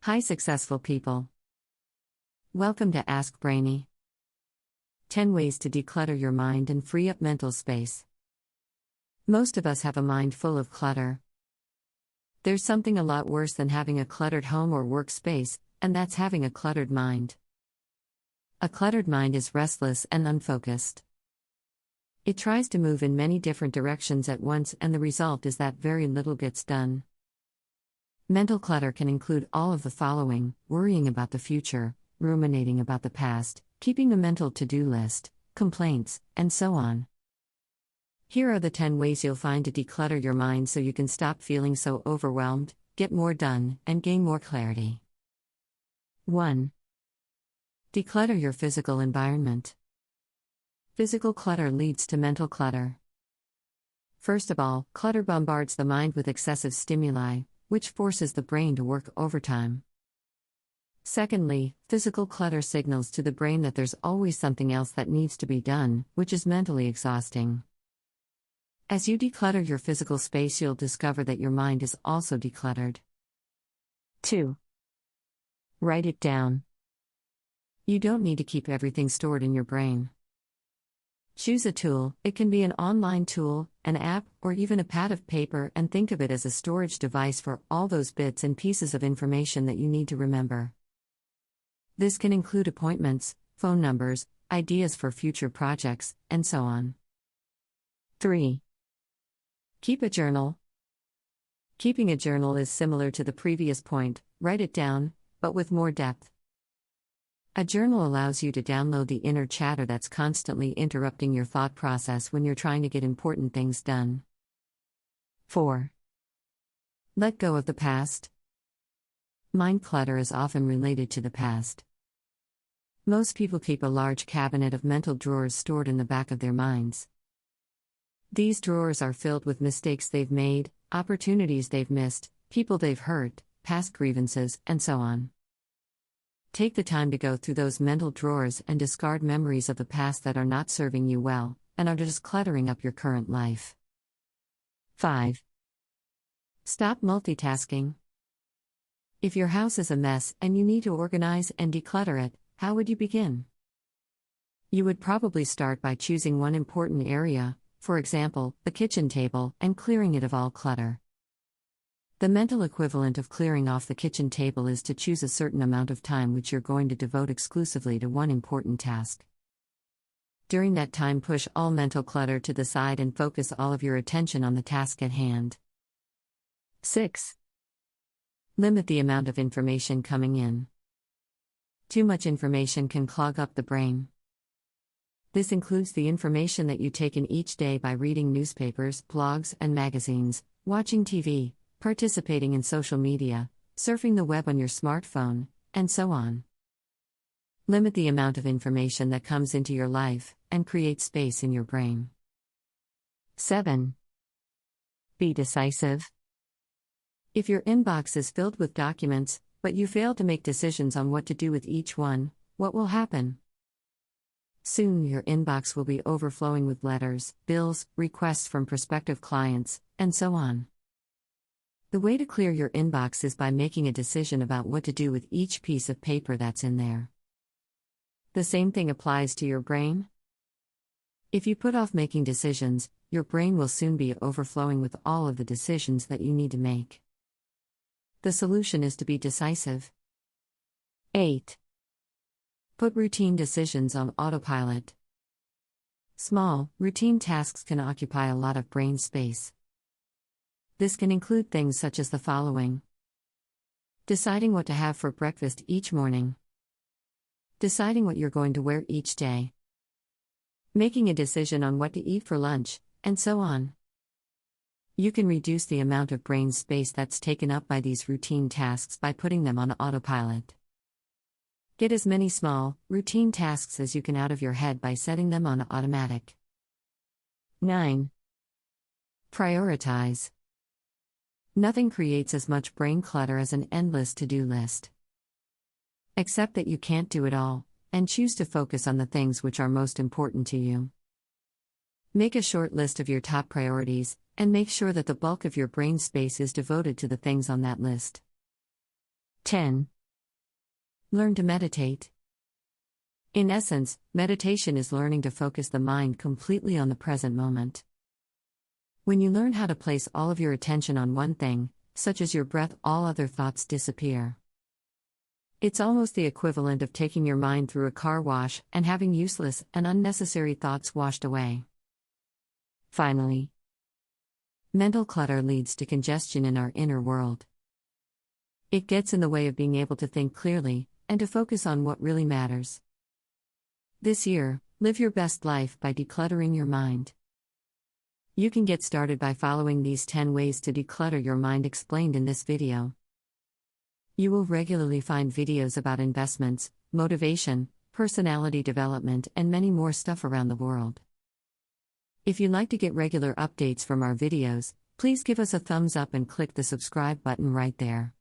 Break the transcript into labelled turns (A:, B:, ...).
A: Hi, successful people. Welcome to Ask Brainy. 10 ways to declutter your mind and free up mental space. Most of us have a mind full of clutter. There's something a lot worse than having a cluttered home or workspace, and that's having a cluttered mind. A cluttered mind is restless and unfocused. It tries to move in many different directions at once, and the result is that very little gets done. Mental clutter can include all of the following: worrying about the future, ruminating about the past, keeping a mental to-do list, complaints, and so on. Here are the 10 ways you'll find to declutter your mind so you can stop feeling so overwhelmed, get more done, and gain more clarity. 1. Declutter your physical environment. Physical clutter leads to mental clutter. First of all, clutter bombards the mind with excessive stimuli, which forces the brain to work overtime. Secondly, physical clutter signals to the brain that there's always something else that needs to be done, which is mentally exhausting. As you declutter your physical space, you'll discover that your mind is also decluttered. 2. Write it down. You don't need to keep everything stored in your brain. Choose a tool. It can be an online tool, an app, or even a pad of paper, and think of it as a storage device for all those bits and pieces of information that you need to remember. This can include appointments, phone numbers, ideas for future projects, and so on. 3. Keep a journal. Keeping a journal is similar to the previous point: write it down, but with more depth. A journal allows you to download the inner chatter that's constantly interrupting your thought process when you're trying to get important things done. 4. Let go of the past. Mind clutter is often related to the past. Most people keep a large cabinet of mental drawers stored in the back of their minds. These drawers are filled with mistakes they've made, opportunities they've missed, people they've hurt, past grievances, and so on. Take the time to go through those mental drawers and discard memories of the past that are not serving you well, and are just cluttering up your current life. 5. Stop multitasking. If your house is a mess and you need to organize and declutter it, how would you begin? You would probably start by choosing one important area, for example, the kitchen table, and clearing it of all clutter. The mental equivalent of clearing off the kitchen table is to choose a certain amount of time which you're going to devote exclusively to one important task. During that time, push all mental clutter to the side and focus all of your attention on the task at hand. 6. Limit the amount of information coming in. Too much information can clog up the brain. This includes the information that you take in each day by reading newspapers, blogs, and magazines, watching TV, participating in social media, surfing the web on your smartphone, and so on. Limit the amount of information that comes into your life, and create space in your brain. 7. Be decisive. If your inbox is filled with documents, but you fail to make decisions on what to do with each one, what will happen? Soon your inbox will be overflowing with letters, bills, requests from prospective clients, and so on. The way to clear your inbox is by making a decision about what to do with each piece of paper that's in there. The same thing applies to your brain. If you put off making decisions, your brain will soon be overflowing with all of the decisions that you need to make. The solution is to be decisive. 8. Put routine decisions on autopilot. Small, routine tasks can occupy a lot of brain space. This can include things such as the following: deciding what to have for breakfast each morning, deciding what you're going to wear each day, making a decision on what to eat for lunch, and so on. You can reduce the amount of brain space that's taken up by these routine tasks by putting them on autopilot. Get as many small, routine tasks as you can out of your head by setting them on automatic. 9. Prioritize. Nothing creates as much brain clutter as an endless to-do list. Accept that you can't do it all, and choose to focus on the things which are most important to you. Make a short list of your top priorities, and make sure that the bulk of your brain space is devoted to the things on that list. 10. Learn to meditate. In essence, meditation is learning to focus the mind completely on the present moment. When you learn how to place all of your attention on one thing, such as your breath, all other thoughts disappear. It's almost the equivalent of taking your mind through a car wash and having useless and unnecessary thoughts washed away. Finally, mental clutter leads to congestion in our inner world. It gets in the way of being able to think clearly and to focus on what really matters. This year, live your best life by decluttering your mind. You can get started by following these 10 ways to declutter your mind explained in this video. You will regularly find videos about investments, motivation, personality development, and many more stuff around the world. If you'd like to get regular updates from our videos, please give us a thumbs up and click the subscribe button right there. !